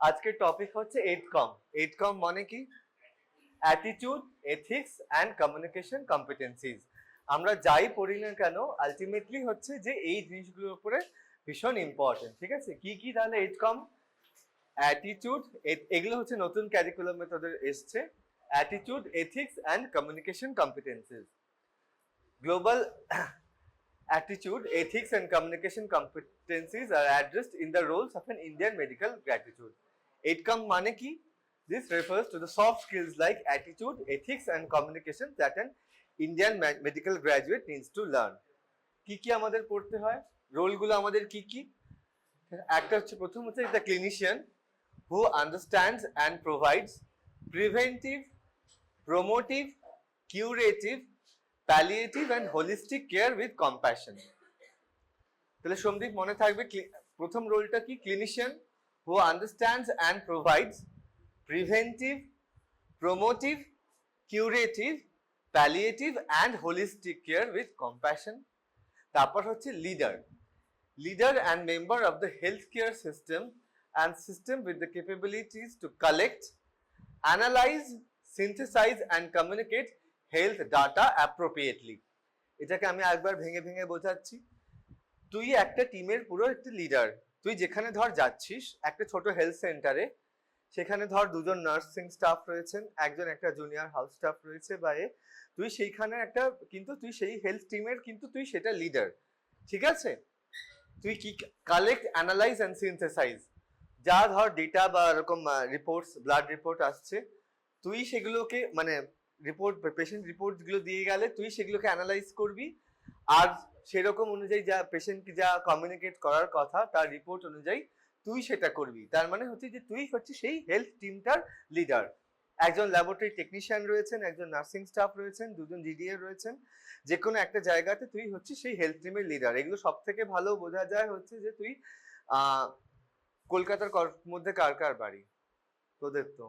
আজকের টপিক হচ্ছে এইটকম। এইটকম মানে কি? Attitude, ethics and communication competencies. আমরা যাই পড়ি না কেন আলটিমেটলি হচ্ছে যে এই জিনিসগুলোর উপরে ভীষণ ইম্পর্টেন্ট। ঠিক আছে, কি কি তাহলে এইটকম? অ্যাটিটিউড, এগুলো হচ্ছে নতুন ক্যারিকুলামে তোদের এসছে। Attitude, ethics and communication competencies. Global attitude, ethics, and communication competencies are addressed in the roles of an Indian medical graduate. Outcome মানে কি? This refers to the soft skills like attitude, ethics, and communication that an Indian medical graduate needs to learn. কি কি আমাদের পড়তে হয়? রোলগুলো আমাদের কি কি? একটা হচ্ছে, প্রথম হচ্ছে the clinician who understands and provides preventive, promotive, curative, palliative and holistic care with compassion. তাহলে সন্দীপ মনে থাকবে প্রথম রোলটা কি? Clinician who understands and provides preventive, প্রমোটিভ, curative, palliative and holistic care with compassion. তারপর হচ্ছে leader, leader and member of the health care system and system with the capabilities to collect, analyse, synthesise and communicate health data appropriately. এটাকে আমি একবার ভেঙে ভেঙে বোঝাচ্ছি। তুই একটা টিমের পুরো একটা লিডার। তুই যেখানে ধর যাচ্ছিস একটা ছোট হেলথ সেন্টারে, সেখানে ধর দুজন নার্সিং স্টাফ রয়েছেন, একজন একটা জুনিয়র হাউস স্টাফ রয়েছে বা তুই সেইখানে একটা, কিন্তু তুই সেই হেলথ টিমের কিন্তু তুই সেটা লিডার। ঠিক আছে, তুই কি কালেক্ট, অ্যানালাইজ অ্যান্ড সিনথেসাইজ, যা ধর ডেটা বা এরকম রিপোর্টস, ব্লাড রিপোর্ট আসছে, তুই সেগুলোকে মানে রিপোর্ট, পেশেন্ট রিপোর্ট গুলো দিয়ে গেলে তুই সেগুলোকে অ্যানালাইজ করবি, আর সেরকম অনুযায়ী যা পেশেন্টকে যা কমিউনিকেট করার কথা তার রিপোর্ট অনুযায়ী তুই সেটা করবি। তার মানে হচ্ছে যে তুই হচ্ছে সেই হেলথ টিমটার লিডার। একজন ল্যাবরেটরি টেকনিশিয়ান রয়েছেন, একজন নার্সিং স্টাফ রয়েছেন, দুজন জিডিএ রয়েছেন, যে কোনো একটা জায়গাতে তুই হচ্ছে সেই হেলথ টিমের লিডার। এগুলো সব থেকে ভালো বোঝা যায় হচ্ছে যে তুই কলকাতার মধ্যে কার কার বাড়ি? তোদের তো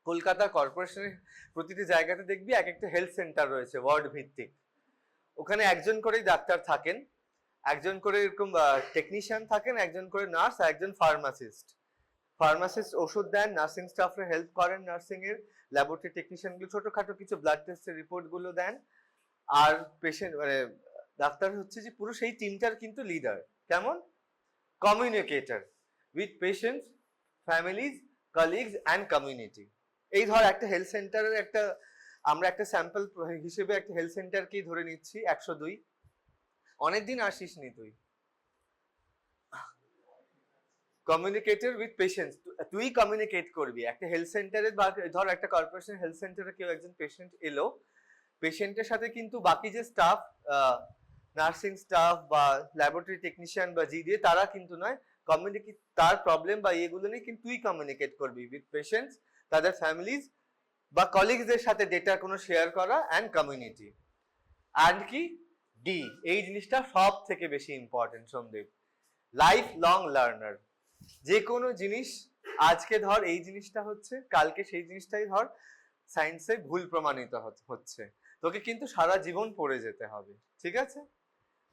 কলকাতা কর্পোরেশনের প্রতিটি জায়গাতে দেখবি এক একটা হেলথ সেন্টার রয়েছে ওয়ার্ড ভিত্তিক। ওখানে একজন করেই ডাক্তার থাকেন, একজন করে এরকম টেকনিশিয়ান থাকেন, একজন করে নার্স, একজন ফার্মাসিস্ট। ফার্মাসিস্ট ওষুধ দেন, নার্সিং স্টাফরা হেল্প করেন নার্সিং এর, ল্যাবরেটরি টেকনিশিয়ান গুলো ছোটখাটো কিছু ব্লাড টেস্টের রিপোর্ট গুলো দেন, আর পেশেন্ট মানে ডাক্তার হচ্ছে যে পুরো সেই টিমটার কিন্তু লিডার। কেমন? Communicator with patients, families, colleagues and community. এই ধর একটা হেলথ সেন্টারের একটা, আমরা একটা স্যাম্পল হিসেবে একটা হেলথ সেন্টারকেই ধরে নিচ্ছি 102। অনেকদিন আসিস নি তুই। কমিউনিকেটর উইথ পেশেন্টস, তুই কমিউনিকেট করবি একটা হেলথ সেন্টারে, বা ধর একটা কর্পোরেশন হেলথ সেন্টারে কেউ একজন পেশেন্ট এলো, পেশেন্টের সাথে কিন্তু বাকি যে স্টাফ, নার্সিং স্টাফ বা ল্যাবরেটরি টেকনিশিয়ান বা জিডিএ, তারা কিন্তু নয়। কমিউনিকেট, তার প্রবলেম বা এগুলো নিয়ে কিন্তু তুই কমিউনিকেট করবি উইথ পেশেন্টস, তাদের ফ্যামিলিজ বা কলিগসদের সাথে ডেটা কোনো শেয়ার করা, অ্যান্ড কমিউনিটি। অ্যান্ড কি? ডি, এই জিনিসটা সব থেকে বেশি important Sandeep, life long learner. যে কোনো জিনিস, আজকে ধর এই জিনিসটা হচ্ছে, কালকে সেই জিনিসটাই ধর সায়েন্সে ভুল প্রমাণিত হচ্ছে, তোকে কিন্তু সারা জীবন পড়ে যেতে হবে। ঠিক আছে?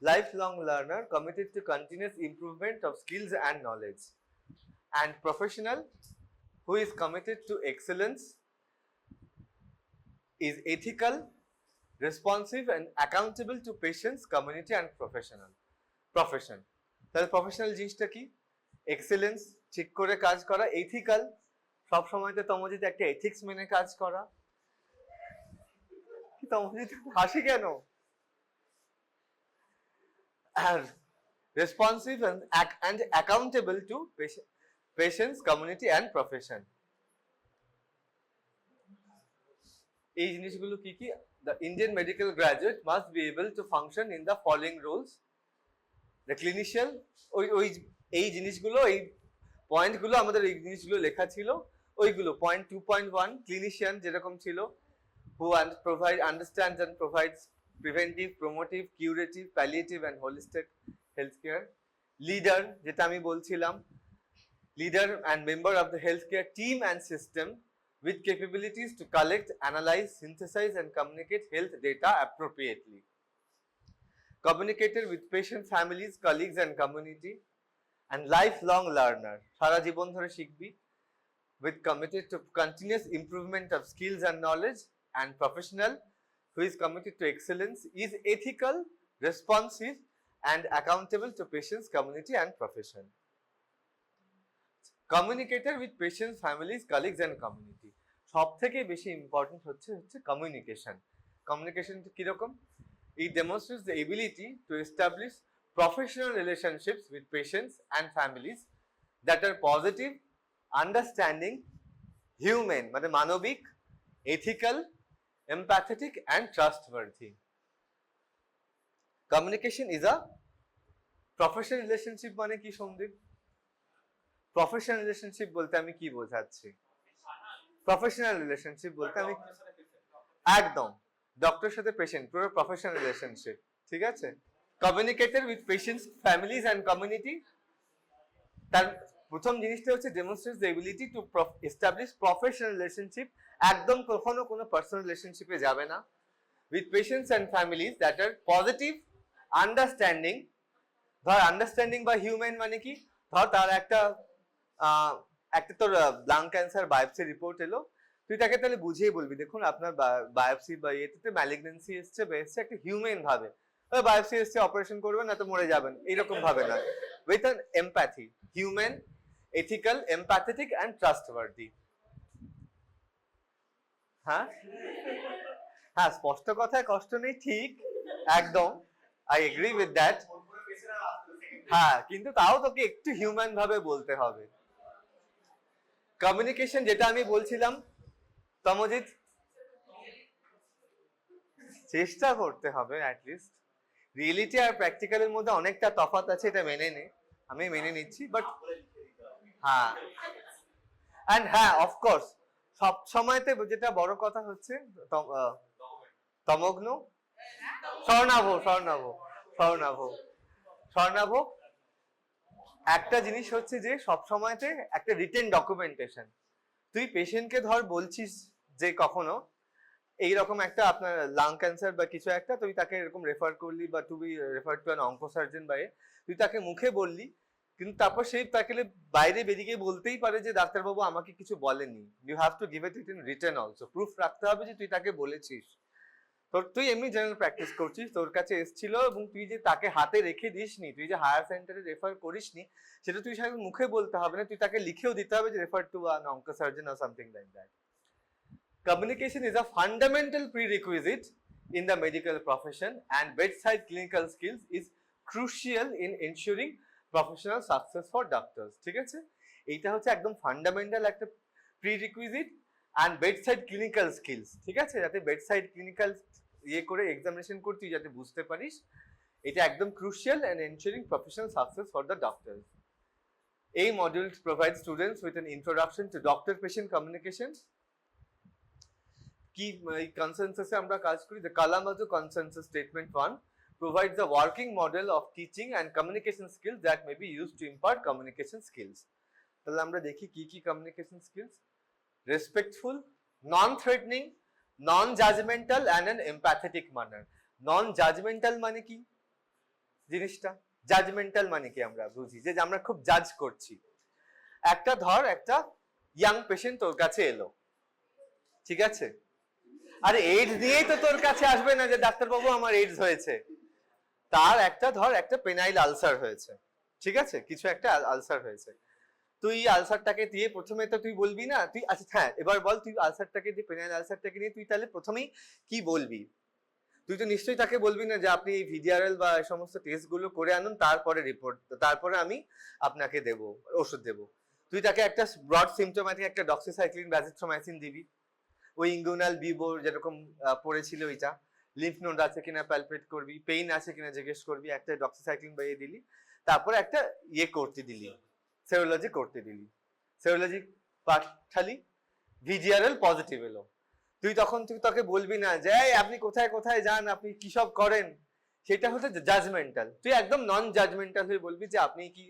Life long learner, committed two continuous improvement of skills and knowledge, and professional who is committed two excellence, is ethical, responsive and accountable to patients, community and profession. তাহলে প্রফেশনাল জিনিসটা কি? এক্সেলেন্স, ঠিক করে কাজ করা। এথিক্যাল, সব সময়তে তমজিৎ একটা এথিক্স মেনে কাজ করা। কি তমজিৎ হাসি কেন? আর responsive and accountable to patients, community and profession. এই জিনিসগুলো কি কি? The Indian medical graduate must be able to function in the following roles. The clinician, ওই এই জিনিসগুলো, এই পয়েন্টগুলো আমাদের এই জিনিসগুলো লেখা ছিল, ওইগুলো পয়েন্ট 2.1 ক্লিনিশিয়ান যেরকম ছিল, who understands and provides preventive, promotive, curative, palliative and holistic healthcare. Leader, যেটা আমি বলছিলাম, leader and member of the healthcare team and system with capabilities to collect, analyze, synthesize and communicate health data appropriately. Communicator with patients, families, colleagues and community. and lifelong learner, সারা জীবন ধরে শিখবি, with committed to continuous improvement of skills and knowledge, and professional who is committed to excellence, is ethical, responsive and accountable to patients, community and profession. Communicator with patients, families, colleagues and community. সব থেকে বেশি important হচ্ছে communication. Communication কিরকম? It demonstrates the ability to establish professional relationships with patients and families that are positive, understanding, human, মানে মানবিক, ethical, empathetic and trustworthy. Communication is a professional relationship মানে কি Sandeep? Professional relationship বলতে আমি কি বোঝাচ্ছি? প্রফেশনাল রিলেশনশিপ বলতে আমি একদম ডক্টরের সাথে পেশেন্ট, পুরো প্রফেশনাল রিলেশনশিপ, ঠিক আছে? Communicator with patients, families and community, তার প্রথম জিনিসটা হচ্ছে demonstrates the ability to establish professional relationship, একদম কখনো কোনো পার্সোনাল রিলেশনশিপে যাবে না, with patients and families that are positive, understanding, ধর আন্ডারস্ট্যান্ডিং বা হিউম্যান মানে কি, ধর তার একটা তোর লাং ক্যান্সার বায়োপসি রিপোর্ট এলো, তুই তাকে তাহলে বুঝিয়ে বলবি, দেখুন আপনার বায়োপসি বা ইয়েতে ম্যালিগনেন্সি এসছে বা এসছে একটা হিউম্যান ভাবে, বায়োপসি এসছে অপারেশন করবেন না তো মরে যাবেন, এইরকম ভাবে না, with an empathy, human, ethical, empathetic and trustworthy. হ্যাঁ হ্যাঁ, স্পষ্ট কথায় কষ্ট নেই, ঠিক, একদম, আই এগ্রি উইথ দ্যাট। হ্যাঁ, কিন্তু তাও তোকে একটু হিউম্যান ভাবে বলতে হবে। কমিউনিকেশন যেটা আমি বলছিলাম তমজিৎ, চেষ্টা করতে হবে অ্যাটলিস্ট। রিয়েলিটি আর প্র্যাকটিক্যালের মধ্যে অনেকটা তফাৎ আছে, এটা মেনে নে, আমি মেনে নিচ্ছি, বাট হ্যাঁ, অ্যান্ড হ্যাঁ অফকোর্স সব সময়তে যেটা বড় কথা হচ্ছে তমগ্ন, স্বর্ণাভ একটা জিনিস হচ্ছে যে সব সময়তে একটা রিটেন ডকুমেন্টেশন। তুই পেশেন্টকে ধর বলছিস যে কখনো এইরকম একটা আপনার লাং ক্যান্সার বা কিছু একটা, তুই তাকে এরকম রেফার করলি বা to be refer to an oncosurgeon বা তুই তাকে মুখে বললি, কিন্তু তারপর সেই তাকে বাইরে বেরিয়ে বলতেই পারে যে ডাক্তারবাবু আমাকে কিছু বলেনি। You have to give it in written also, proof রাখতে হবে যে তুই তাকে বলেছিস। তুই এমনি জেনারেল প্র্যাকটিস করছিস, তোর কাছে এসেছিল এবং তুই যে তাকে হাতে রেখে দিসনি, তুই যে হায়ার সেন্টারে রেফার করিসনি, সেটা তুই সাথে মুখে বলতে হবে না, তুই তাকে লিখেও দিতে হবে যে refer to an oncosurgeon or something like that. Communication is a fundamental prerequisite in the medical profession, and bedside clinical skills is crucial in ensuring professional success for doctors. ঠিক আছে, এইটা হচ্ছে একদম ফান্ডামেন্টাল একটা prerequisite, and bedside clinical skills, ঠিক আছে, যাতে bedside clinical ইয়ে করে এক্সামিনেশন করতে যাতে বুঝতে পারিস, এটা একদম crucial and ensuring professional success for the doctors. এই module provides students with an introduction to doctor-patient communication. কি কনসেনসাসে আমরা কাজ করি, the Kalamazoo Consensus Statement 1 provides a working model of teaching and communication skills that may be used to impart communication skills. তাহলে আমরা দেখি কি কি communication skills: respectful, non threatening, non judgemental and an empathetic manner. Non judgemental মানে কি জিনিসটা? Judgmental মানে কি আমরা বুঝি যে আমরা খুব জাজ করছি। একটা ধর একটা ইয়াং পেশেন্ট তোর কাছে এলো, ঠিক আছে, আরে এইডস দিয়েই তো তোর কাছে আসবে না যে ডাক্তারবাবু আমার এইডস হয়েছে, তার একটা ধর একটা পেনাইল আলসার হয়েছে, ঠিক আছে, কিছু একটা আলসার হয়েছে, তুই আলসারটাকে দিয়ে প্রথমে তো তুই বলবি না, তুই আচ্ছা হ্যাঁ এবার বল, তুই আলসারটাকে দিয়ে পেনাইল আলসারটাকে নিয়ে তুই তাহলে প্রথমেই কি বলবি? তুই তো নিশ্চয়ই তাকে বলবি না যে আপনি ভিডিআরএল বা এই সমস্ত টেস্ট গুলো করে আনুন, তারপরে রিপোর্ট, তারপরে আমি আপনাকে দেব ওষুধ দেব। তুই তাকে একটা ব্রড সিমটোম্যাটিক একটা ডক্সিসাইক্লিন ব্যাজিথ্রোমাইসিন দিবি, ওই ইঙ্গুনাল বিবোর যেরকম পড়েছিল ওইটা, লিম্ফ নোড আছে কিনা প্যালপেট করবি, পেইন আছে কিনা জিজ্ঞেস করবি, একটা ডক্সিসাইক্লিন বা দিলি, তারপরে একটা ইয়ে করতে দিলি, সেরোলজি করতে দিলি, সেরোলজি পাঠালি, ভিজিআরএল পজিটিভ এলো, তুই তখন তুই তাকে বলবি না যে আপনি কোথায় কোথায় যান, আপনি কি সব করেন, সেটা হচ্ছে জাজমেন্টাল। তুই একদম নন জাজমেন্টাল হয়ে বলবি যে আপনি কি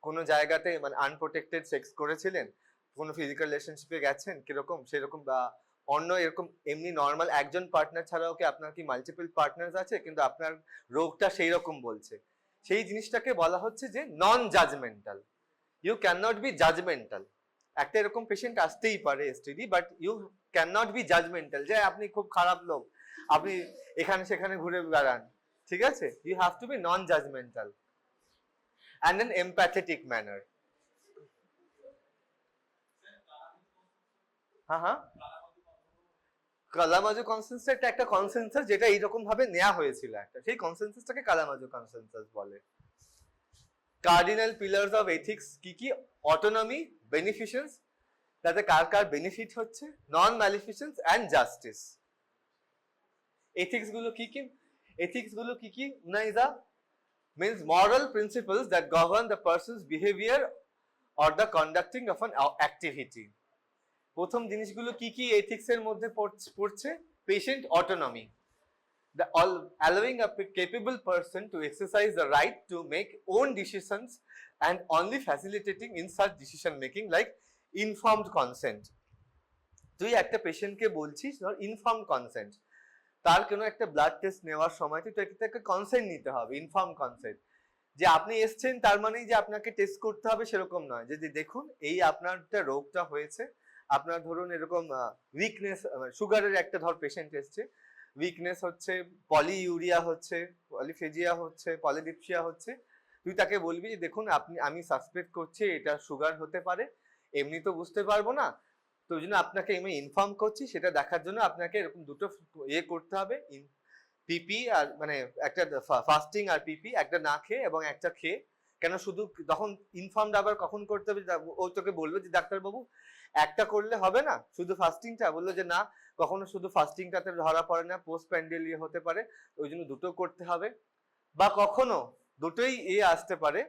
কোনো জায়গাতে মানে আনপ্রোটেক্টেড সেক্স করেছিলেন, কোনো ফিজিক্যাল রিলেশনশিপে গেছেন কিরকম সেরকম, বা অন্য এরকম এমনি নর্মাল একজন পার্টনার ছাড়াও কি আপনার কি মাল্টিপল পার্টনার আছে কিন্তু আপনার রোগটা সেই রকম বলছে, সেই জিনিসটাকে বলা হচ্ছে যে non judgemental. You can not be judgemental. একটা এরকম পেশেন্ট আসতেই পারে STD, but you can not be judgemental যে আপনি খুব খারাপ লোক, আপনি এখানে সেখানে ঘুরে বেড়ান, ঠিক আছে? You have to be non judgemental and an empathetic manner. হ্যাঁ, কালামাজু কনসেনসাস একটা কনসেনসাস যেটা এইরকম ভাবে নেওয়া হয়েছিল একটা, সেই কনসেনসাসটাকে কালামাজু কনসেনসাস বলে। কার্ডিনাল পিলার্স অফ এথিক্স কি কি? অটোনমি, বেনিফিসেন্স, তাতে কার কার বেনিফিট হচ্ছে, নন ম্যালিফিসেন্স অ্যান্ড জাস্টিস। এথিক্স গুলো কি কি? এথিক্স গুলো কি কি নাইজা? means moral principles that govern the person's behavior or the conducting of an activity. প্রথম জিনিসগুলো কি কি এথিক্স এর মধ্যে পড়ছে? Patient autonomy, the allowing a capable person to exercise the right to make own decisions and only facilitating in such decision making like informed consent. তুই একটা পেশেন্টকে বলছিস ধর ইনফর্মড কনসেন্ট, তার কোনো একটা ব্লাড টেস্ট নেওয়ার সময় তো একটা কনসেন্ট নিতে হবে, ইনফর্ম কনসেন্ট। যে আপনি এসছেন তার মানেই যে আপনাকে টেস্ট করতে হবে সেরকম নয়। যদি দেখুন এই আপনারটা রোগটা হয়েছে, আপনার ধরুন এরকম উইকনেস, সুগারের একটা ধর পেশেন্ট এসছে, উইকনেস হচ্ছে, পলিইউরিয়া হচ্ছে, পলিফেজিয়া হচ্ছে, পলিডিপসিয়া হচ্ছে, তুই তাকে বলবি যে দেখুন আমি সাসপেক্ট করছি এটা সুগার হতে পারে, এমনি তো বুঝতে পারবো না, তো ওই জন্য আপনাকে আমি ইনফর্ম করছি, সেটা দেখার জন্য আপনাকে এরকম দুটো করতে হবে, পিপি আর মানে একটা ফাস্টিং আর পিপি, একটা না খেয়ে এবং একটা খেয়ে। কেন শুধু তখন ইনফর্মড আবার কখন করতে হবে? ও তোকে বলবে যে ডাক্তারবাবু একটা করলে হবে না, শুধু ফাস্টিংটা, বললো যে না কখনো শুধু ফাস্টিংটাতে ধরা পড়ে না, পোস্ট প্যান্ডেল হতে পারে, ওই জন্য দুটো করতে হবে। বা কখনো দুটোই আসতে পারে,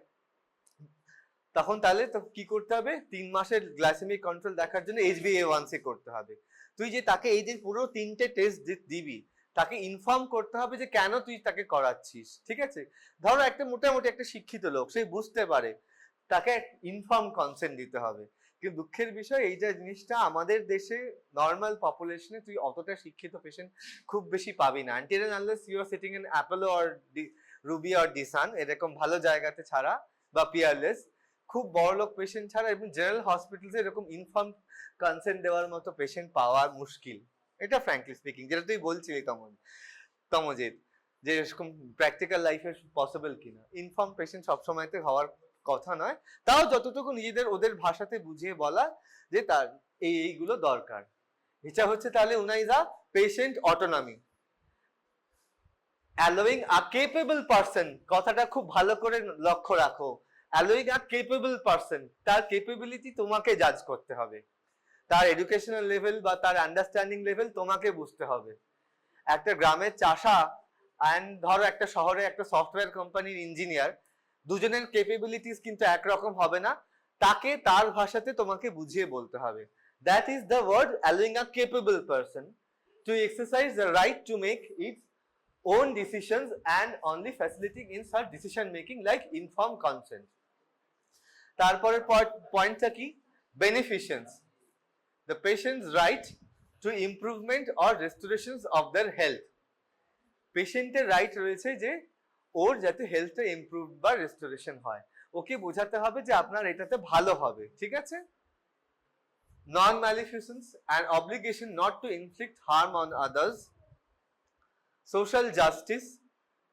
তখন তাহলে তো কি করতে হবে? 3 মাসের গ্লাইসেমিক কন্ট্রোল দেখার জন্য HbA1c করতে হবে। তুই যে তাকে এই যে পুরো 3টে টেস্ট দিবি, তাকে ইনফর্ম করতে হবে যে কেন তুই তাকে করাচ্ছিস, ঠিক আছে? ধরো একটা মোটামুটি একটা শিক্ষিত লোক, সে বুঝতে পারে, তাকে ইনফর্ম কনসেন্ট দিতে হবে। কিন্তু দুঃখের বিষয় এই যে জিনিসটা আমাদের দেশে নর্মাল পপুলেশনে তুই অতটা শিক্ষিত পেশেন্ট খুব বেশি পাবি না, until and unless you are sitting in Apollo or Ruby or Desun এরকম ভালো জায়গাতে ছাড়া, বা পিয়ারলেস, খুব বড় লোক পেশেন্ট ছাড়া এবং জেনারেল হসপিটালসে এরকম ইনফর্ম কনসেন্ট দেওয়ার মতো পেশেন্ট পাওয়া মুশকিল। এটা ফ্র্যাঙ্কলি স্পিকিং, যেটা তুই বলছিলি তমজিৎ, যে এরকম প্র্যাকটিক্যাল লাইফে পসিবল কিনা। ইনফর্ম পেশেন্ট সবসময়তে হওয়ার কথা নয়, তাও যতটুকু নিজেদের ওদের ভাষাতে বুঝিয়ে বলা যে তার এইগুলো দরকার। এটা হচ্ছে তাহলে উনাইজা পেশেন্ট অটোনমি। অ্যালোয়িং আ কেপেবল পারসন, কথাটা খুব ভালো করে লক্ষ্য রাখো, অ্যালোয়িং আ কেপেবল পারসন, তার কেপেবিলিটি তোমাকে জাজ করতে হবে, তার এডুকেশনাল লেভেল বা তার আন্ডারস্ট্যান্ডিং লেভেল তোমাকে বুঝতে হবে। একটা গ্রামের চাষা অ্যান্ড ধরো একটা শহরে একটা সফটওয়্যার কোম্পানির ইঞ্জিনিয়ার, দুজনের ক্যাপাবিলিটিস কিন্তু একরকম হবে না, তাকে তার ভাষাতে তোমাকে বুঝিয়ে বলতে হবে। That is the word allowing a capable person to exercise the right to make its own decisions and only facilitating in such decision making like informed consent. তারপরের পয়েন্টটা কি? beneficence, the patient's right to improvement or restorations of their health. পেশেন্টের right রয়েছে যে ওর যাতে হেলথটা improve বা restoration হয়, ওকে বোঝাতে হবে যে আপনার এটাতে ভালো হবে, ঠিক আছে? নন ম্যালিফিসেন্স and obligation not to inflict harm on others. Social justice,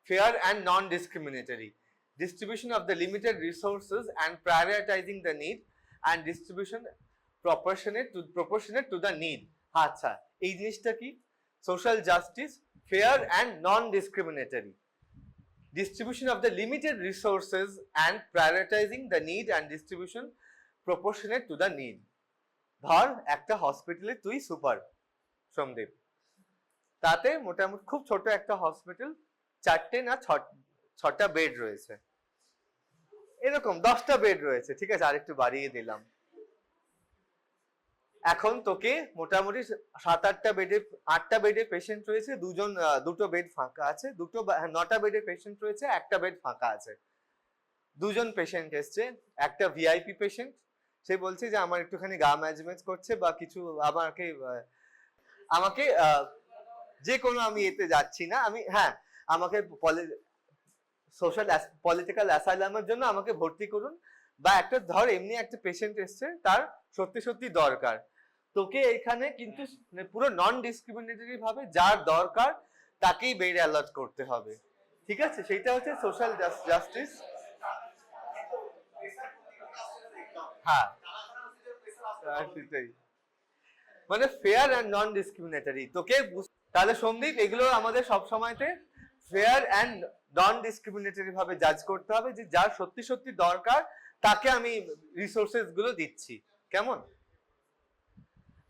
fair and non-discriminatory distribution of the limited resources and prioritizing the need and distribution proportionate to the need. আচ্ছা, এই জিনিসটা কি? Social justice, fair and non-discriminatory distribution of the limited resources and prioritizing the need and distribution proportionate to the need. ধর একটা হসপিটালে তুই super Somdev, তাতে মোটামুটি খুব ছোট একটা হসপিটাল, 4টে না 6টা বেড রয়েছে, এরকম 10টা বেড রয়েছে, ঠিক আছে, আরেকটু বাড়িয়ে দিলাম। এখন তোকে মোটামুটি 7-8টা বেডে 8টা বেডে পেশেন্ট রয়েছে, দুটো বেড ফাঁকা আছে, 9টা বেডে পেশেন্ট রয়েছে, একটা বেড ফাঁকা আছে। দুজন পেশেন্ট এসছে, একটা ভিআইপি পেশেন্ট, সে বলছে যে আমার একটুখানি গা ম্যাজমেজ করছে বা কিছু, আমাকে যে কোনো আমি এতে যাচ্ছি না, আমি আমাকে সোশ্যাল পলিটিক্যাল অ্যাসাইলামের জন্য আমাকে ভর্তি করুন, বা একটা ধর এমনি একটা পেশেন্ট এসছে তার সত্যি সত্যি দরকার, তোকে এখানে কিন্তু পুরো নন ডিসক্রিমিনেটরি ভাবে যার দরকার তাকেই বেড অ্যালট করতে হবে, ঠিক আছে? সেইটা হচ্ছে সোশ্যাল জাস্টিস। হ্যাঁ, সেটাই, মানে ফেয়ার অ্যান্ড নন ডিসক্রিমিনেটরি। তোকে তাহলে সন্দীপ এগুলো আমাদের সব সময়তে ফেয়ার অ্যান্ড নন ডিসক্রিমিনেটরি ভাবে জাজ করতে হবে, যে যার সত্যি সত্যি দরকার তাকে আমি রিসোর্সেস গুলো দিচ্ছি, কেমন?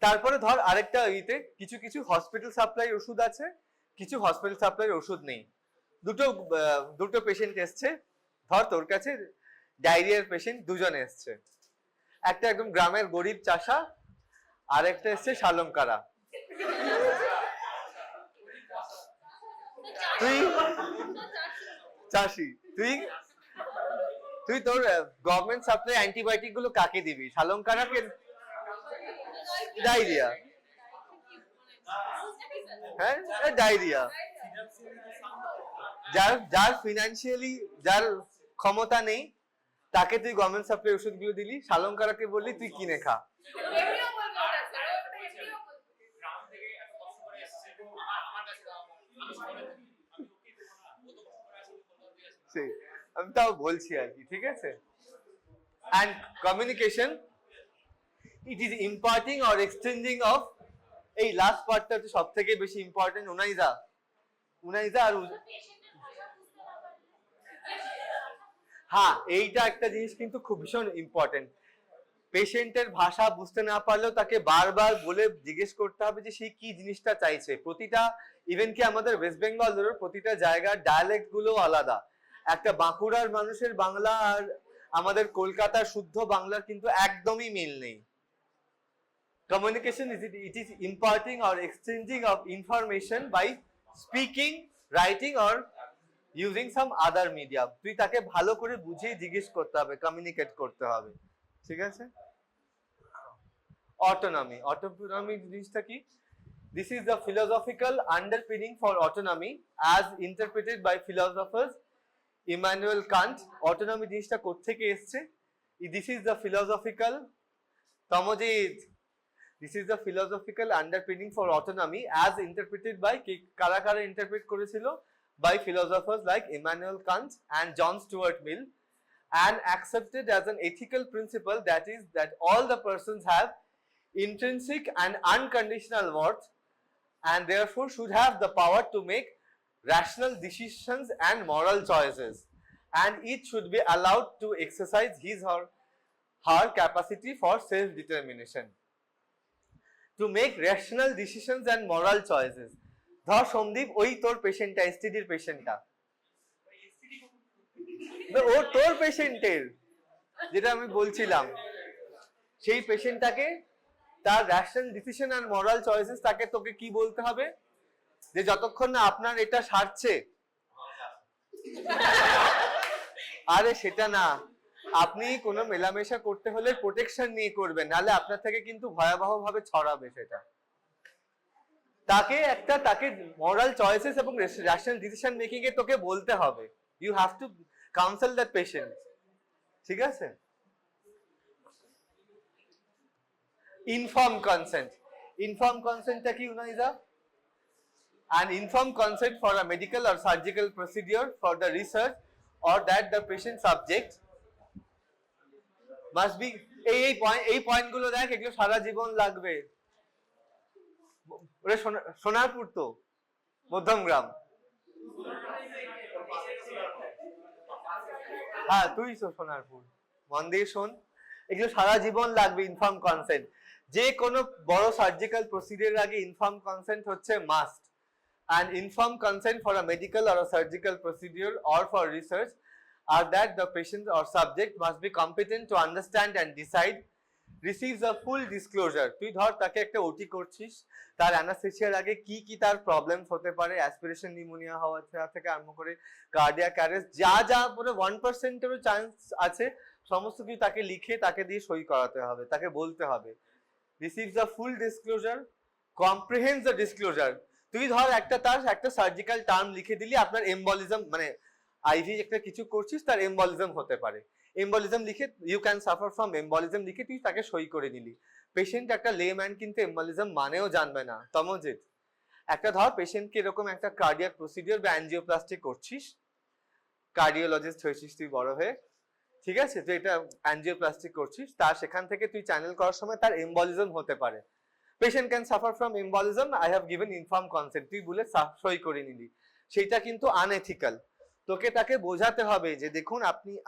তারপরে ধর আরেকটা কিছু কিছু হসপিটাল সাপ্লাই ওষুধ আছে, কিছু হসপিটাল সাপ্লাই ওষুধ নেই। দুটো পেশেন্ট এসছে, ধর তোর কাছে ডায়রিয়ার পেশেন্ট দুজন এসছে, একটা একদম গ্রামের গরিব চাষা, আর একটা এসছে শালঙ্কারা। তুই চাষি, তুই তোর গভর্নমেন্ট সাপ্লাই অ্যান্টিবায়োটিক গুলো কাকে দিবি? শালঙ্কারাকে? ডায়রিয়া, হ্যাঁ ডায়রিয়া। যার ফিনান্সিয়ালি যার ক্ষমতা নেই তাকে তুই গভর্নমেন্ট সাপ্লাই ওষুধগুলো দিলি, শালঙ্কারাকে বললি তুই কিনে খা। আমি তাও বলছি আর কি, ঠিক আছে? And communication, it is imparting or exchanging of, এই লাস্ট পার্টটা হচ্ছে সব থেকে বেশি ইম্পর্টেন্ট। উনাইজা আর হ্যাঁ, এইটা একটা জিনিস কিন্তু খুব ভীষণ ইম্পর্টেন্ট। পেশেন্টের ভাষা বুঝতে না পারলেও তাকে বারবার বলে জিজ্ঞেস করতে হবে যে সে কি জিনিসটা চাইছে। প্রতিটা, ইভেন কি আমাদের ওয়েস্ট বেঙ্গলের প্রতিটা জায়গার ডায়ালেক্ট গুলো আলাদা। একটা বাঁকুড়ার মানুষের বাংলা আর আমাদের কলকাতার শুদ্ধ বাংলার কিন্তু একদমই মিল নেই। Communication it is imparting or exchanging of information by speaking, writing or using some other media. তুই তাকে ভালো করে বুঝিয়ে জিজ্ঞেস করতে হবে, কমিউনিকেট করতে হবে, ঠিক আছে? autonomy জিনিসটা কি? This is the philosophical underpinning for autonomy as interpreted by philosophers Immanuel Kant. autonomy জিনিসটা কোত্থেকে এসেছে? This is the philosophical Tamojit. This is the philosophical underpinning for autonomy as interpreted by কারা interpret করেছিল? By philosophers like Immanuel Kant and John Stuart Mill, and accepted as an ethical principle, that is that all the persons have intrinsic and unconditional worth and therefore should have the power to make rational decisions and moral choices, and each should be allowed to exercise his or her capacity for self-determination. To make rational decisions and moral choices. ধর সন্দীপ ওই তোর পেশেন্টটা, এসটিডির পেশেন্টটা, ও তোর পেশেন্টের যেটা আমি বলছিলাম, সেই পেশেন্টটাকে তার rational decision and moral choices তাকে তোকে কি বলতে হবে? যে যতক্ষণ না আপনার এটা সারছে, আরে সেটা না, আপনি কোনো মেলামেশা করতে হলে প্রোটেকশন নিয়ে করবেন, নাহলে আপনার থেকে কিন্তু ভয়াবহ ভাবে ছড়াবে সেটা। তাকে মোরাল চয়েসেস এবং রেশনাল ডিসিশন মেকিং এ তোকে বলতে হবে। You have to counsel that patient, ঠিক আছে? informed consent. Informed consent টা কি Unaiza? An informed consent for a medical or surgical procedure for the research or that the patient subject must be, এই point গুলো দেখ, এগুলো সারা জীবন লাগবে। ওরে সোনারপুর তো মধ্যমগ্রাম, হ্যাঁ তুই তো সোনারপুর, মন দিয়ে শোন, এগুলো সারা জীবন লাগবে। ইনফর্ম কনসেন্ট, যে কোনো বড় সার্জিক্যাল প্রসিডিউরের আগে ইনফর্ম কনসেন্ট হচ্ছে must. and informed consent for a medical or a surgical procedure or for research are that the patient or subject must be competent to understand and decide, receives a full disclosure. তুই ধর তাকে একটা ওটি করছিস, তার অ্যানাস্থেসিয়ার আগে কি কি তার প্রবলেমস হতে পারে, অ্যাসপিরেশন নিউমোনিয়া হওয়া থেকে আরম্ভ করে কার্ডিয়াক অ্যারেস্ট, যা পুরো 1% এরও চান্স আছে, সমস্ত কিছু তাকে লিখে তাকে দিয়ে সই করাতে হবে, তাকে বলতে হবে। receives a full disclosure, comprehends the disclosure. তুই ধর তার একটা সার্জিক্যাল টার্ম লিখে দিলি, আপনার এমবলিজম মানে আইভি একটা কিছু করছিস, তার এম্বলিজম হতে পারে, এম্বলিজম লিখে you can suffer from embolism লিখে তুই তাকে সই করে নিলি। পেশেন্ট একটা লেম্যান কিন্তু এম্বলিজম মানেও জানবে না। তমজিৎ, একটা ধর পেশেন্টকে এরকম একটা কার্ডিয়াক প্রসিডিওর বা অ্যাঞ্জিওপ্লাস্টি করছিস, কার্ডিওলজিস্ট হয়েছিস তুই বড় হয়ে, ঠিক আছে, তুই এটা অ্যাঞ্জিওপ্লাস্টি করছিস, তার সেখান থেকে তুই চ্যানেল করার সময় তার এম্বলিজম হতে পারে। Patient can suffer from embolism, I have given inform consent, তুই বলে সই করে নিলি, সেইটা কিন্তু আনএথিক্যাল। তোকে তাকে বোঝাতে হবে যে দেখুন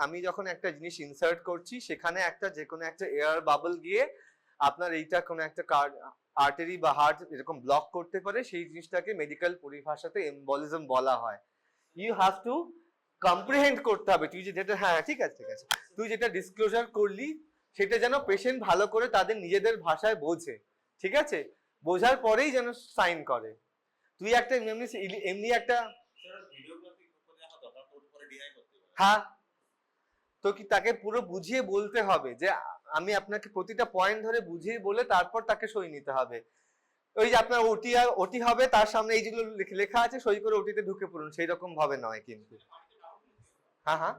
আমি যখন একটা জিনিস ইনসার্ট করছি সেখানে একটা যে কোনো একটা এয়ার বাবল গিয়ে আপনার এইটা কোনো একটা আর্টারি বা হার্ট এরকম ব্লক করতে পারে, সেই জিনিসটাকে মেডিকেল পরিভাষাতে এম্বলিজম বলা হয়। ইউ হ্যাভ টু কম্প্রিহেন্ড করতে হবে তুই যেটা, হ্যাঁ ঠিক আছে ঠিক আছে, তুই যেটা ডিসক্লোজার করলি সেটা যেন পেশেন্ট ভালো করে তাদের নিজেদের ভাষায় বোঝে, ঠিক আছে, বোঝার পরেই যেন সাইন করে। তুই একটা এমনি একটা, হ্যাঁ, তো কি তাকে পুরো বুঝিয়ে বলতে হবে যে আমি আপনাকে প্রতিটা পয়েন্ট ধরে বুঝিয়ে বলে তারপর তাকে সই নিতে হবে। ওই যে আপনার ওটি হবে, তার সামনে এই যেগুলো লেখা আছে সই করে ওটিতে ঢুকে পড়ুন, সেই রকম ভাবে নয় কিন্তু। হ্যাঁ হ্যাঁ,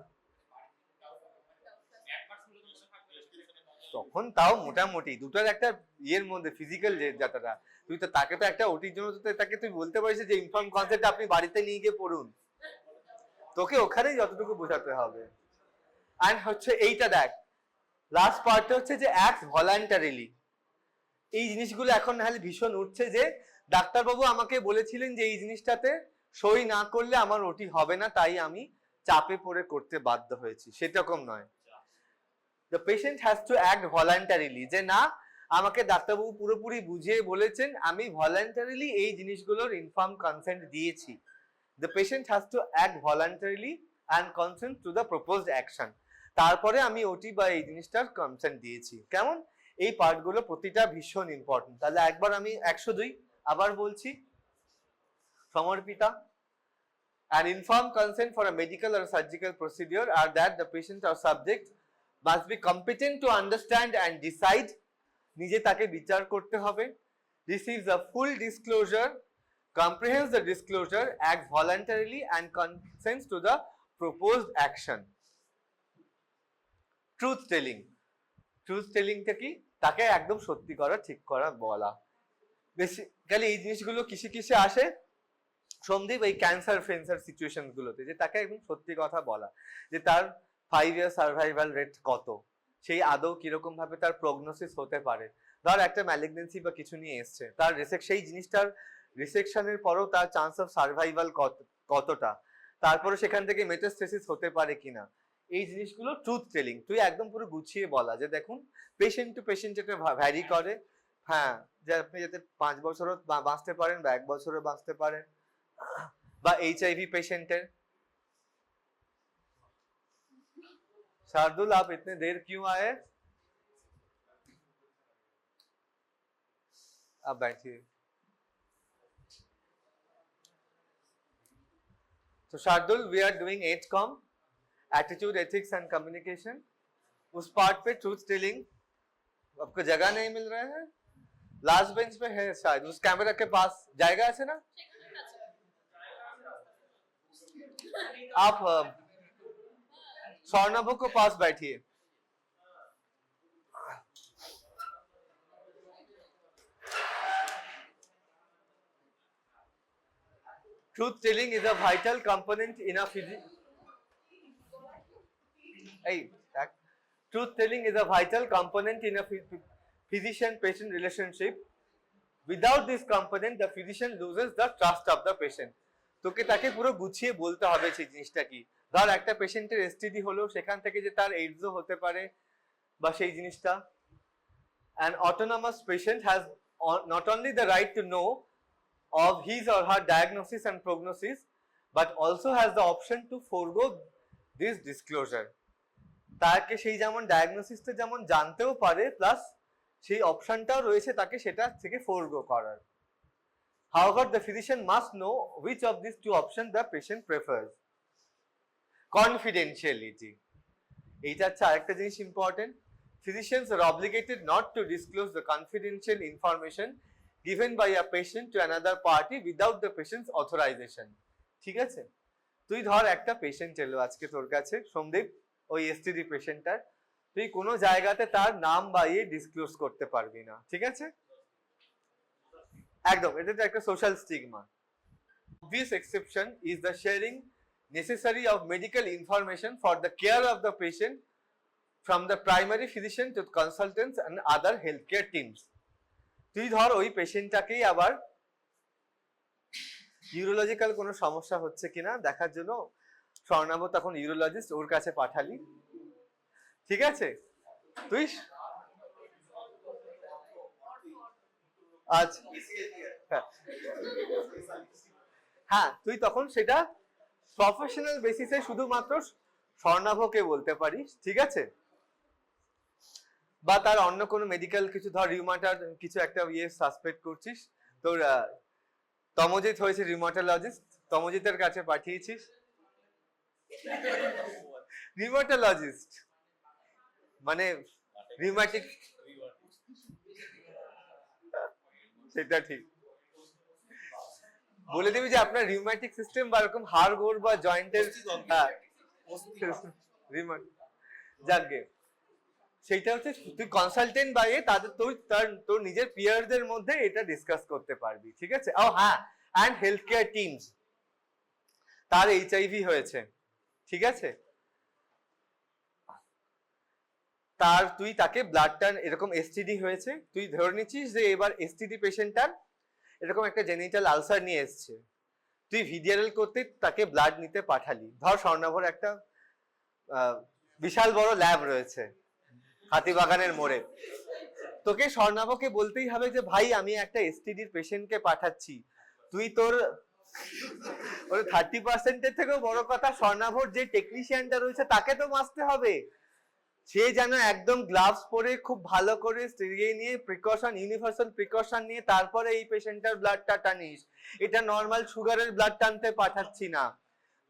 তখন তাও মোটামুটি দুটোর একটা ইয়ের মধ্যে ফিজিক্যাল যে যাত্রাটা, তুই তো তাকে তো একটা ওটির জন্য তো তাকে তুই বলতে পারিস যে ইনফর্ম কনসেপ্ট আপনি বাড়িতে নিয়ে গিয়ে পড়ুন, তোকে ওখানেই যতটুকু বোঝাতে হবে। আর হচ্ছে এইটা দেখ, লাস্ট পার্টটা হচ্ছে যে অ্যাক্ট ভলান্টারিলি। এই জিনিসগুলো এখন নাহলে ভীষণ উঠছে যে ডাক্তারবাবু আমাকে বলেছিলেন যে এই জিনিসটাতে সই না করলে আমার ওটি হবে না, তাই আমি চাপে পড়ে করতে বাধ্য হয়েছি, সেরকম নয়। The patient has to act voluntarily, যে না আমাকে ডাক্তারবাবু পুরোপুরি বুঝিয়ে বলেছেন, আমি ভলান্টারিলি এই জিনিসগুলোর ইনফর্ম কনসেন্ট দিয়েছি। The patient has to act voluntarily and consent to the proposed action, তারপরে আমি ওটি বা এই জিনিসটার কনসেন্ট দিয়েছি। কেমন? এই পার্টগুলো প্রতিটা ভীষণ ইম্পর্টেন্ট। তাহলে একবার আমি 102 আবার বলছি, সমর্পিতা, an informed consent for a medical or surgical procedure are that the patient or subject must be competent to understand and decide, নিজে তাকে বিচার করতে হবে, receives a full disclosure, comprehends the disclosure, acts voluntarily and consents to the proposed action. Truth telling, truth টেলিংটা কি? তাকে একদম সত্যি করা, ঠিক করা বলা। বেসিক্যালি এই জিনিসগুলো কিসে কিসে আসে সন্দীপ? এই ক্যান্সার ফেন্সার সিচুয়েশন গুলোতে, যে তাকে একদম সত্যি কথা বলা, যে তার 5 ইয়ার সার্ভাইভাল রেট কত, সেই আদৌ কিরকম ভাবে তার প্রগনোসিস হতে পারে। ধর একটা ম্যালিগনেন্সি বা কিছু নিয়ে এসছে, তার সেই জিনিসটার রিসেকশনের পরও তার চান্স অফ সার্ভাইভাল কতটা, তারপরে সেখান থেকে মেটাস্টেসিস হতে পারে কিনা, এই জিনিসগুলো ট্রুথ টেলিং। তুই একদম পুরো গুছিয়ে বলা যে দেখুন পেশেন্ট টু পেশেন্ট যেটা ভ্যারি করে, হ্যাঁ, যে আপনি যাতে 5 বছরও বাঁচতে পারেন বা 1 বছরও বাঁচতে পারেন, বা HIV পেশেন্টের। शार्दुल आप इतने देर क्यों आए? आप बैठिए। So Shardul, we are doing 8Com, attitude, ethics and communication. उस पार्ट पे ट्रूथ टेलिंग आपको जगह नहीं मिल रहा है, लास्ट बेंच पे है शायद, उस कैमरा के पास जाएगा ऐसे ना, आप स्वर्णभोग को पास बैठिए। Truth telling is a vital component in a Truth telling is a vital component in a physician-patient relationship. Without this component, the physician loses the trust of the patient. তোকে তাকে পুরো গুছিয়ে বলতে হবে সেই জিনিসটা কি। ধর একটা পেশেন্টের STD হলো, সেখান থেকে যে তার এইডসও হতে পারে বা সেই জিনিসটা। An autonomous patient has not only the right to know of his or her diagnosis and prognosis, but also has the option to forego this disclosure. তাকে সেই যেমন ডায়াগনোসিসটা যেমন জানতেও পারে, প্লাস সেই অপশনটাও রয়েছে তাকে সেটা থেকে ফোরগো করার। However, the physician must know which of these two options the patient prefers. Confidentiality, এইটা হচ্ছে আরেকটা জিনিস important. Physicians are obligated not to disclose the confidential information given by a patient to another party without the patient's authorization. ঠিক আছে? তুই ধর একটা patient এলো আজকে তোর কাছে সোমদীপ, ওই এসটিডি পেশেন্টটার, তুই কোনো জায়গাতে তার নাম বা ডিসক্লোজ করতে পারবি না, ঠিক আছে? একদম, এটা তো একটা social stigma. Obvious exception is the sharing necessary of medical information for the care of the patient from the primary physician to consultants and other healthcare teams. তুই ধর ওই পেশেন্টটাকেই আবার ইউরোলজিক্যাল কোনো সমস্যা হচ্ছে কিনা দেখার জন্য স্বর্ণাভ তখন ইউরোলজিস্ট ওর কাছে পাঠালি, ঠিক আছে? তুই আচ্ছা, হ্যাঁ, তুই তখন সেটা প্রফেশনাল বেসিসে শুধুমাত্র স্বর্ণাভকে বলতে পারিস, ঠিক আছে? বা তার অন্য কোনো মেডিকেল কিছু, ধর রিউমাটার কিছু একটা সাসপেক্ট করছিস, তোর তমজিৎ হয়েছে রিউমাটোলজিস্ট, তমজিতের কাছে পাঠিয়েছিস রিউমাটোলজিস্ট, মানে রিউমাটিক, সেটা ঠিক বলে দিবি যে আপনার রিউমাটিক সিস্টেম বা এরকম হাড় গোড় বা জয়েন্টের, যাকে সেইটা হচ্ছে তুই কনসালটেন্ট বা তাদের তোর নিজের পিয়ারদের মধ্যে এটা ডিসকাস করতে পারবি, ঠিক আছে? ও হ্যাঁ, অ্যান্ড হেলথ কেয়ার টিমস, তার এইচআইভি হয়েছে, ঠিক আছে, তার তুই তাকে ব্লাড টান, এরকম এসটিডি হয়েছে, তুই ধরে নিচ্ছিস যে এবার এসটিডি পেশেন্টটার এরকম একটা জেনিটাল আলসার নিয়ে এসছে, তুই ভিডিআরএল করতে তাকে ব্লাড নিতে পাঠালি। ধর স্বর্ণাভর একটা বিশাল বড় ল্যাব রয়েছে হাতিবাগানের মোড়ে, তোকে স্বর্ণাভকে বলতেই হবে যে ভাই আমি একটা এসটিডির পেশেন্টকে পাঠাচ্ছি, তুই তোর 30% থেকেও বড় কথা স্বর্ণাভর যে টেকনিশিয়ানটা রয়েছে তাকে তো বাঁচতে হবে, সে যেন একদম গ্লাভস পরে খুব ভালো করে নিয়ে প্রিকশন, ইউনিভার্সাল প্রিকশন নিয়ে তারপরে এই পেশেন্টের ব্লাডটা টানিস। এটা নর্মাল সুগারের ব্লাড টানতে পাঠাচ্ছি না,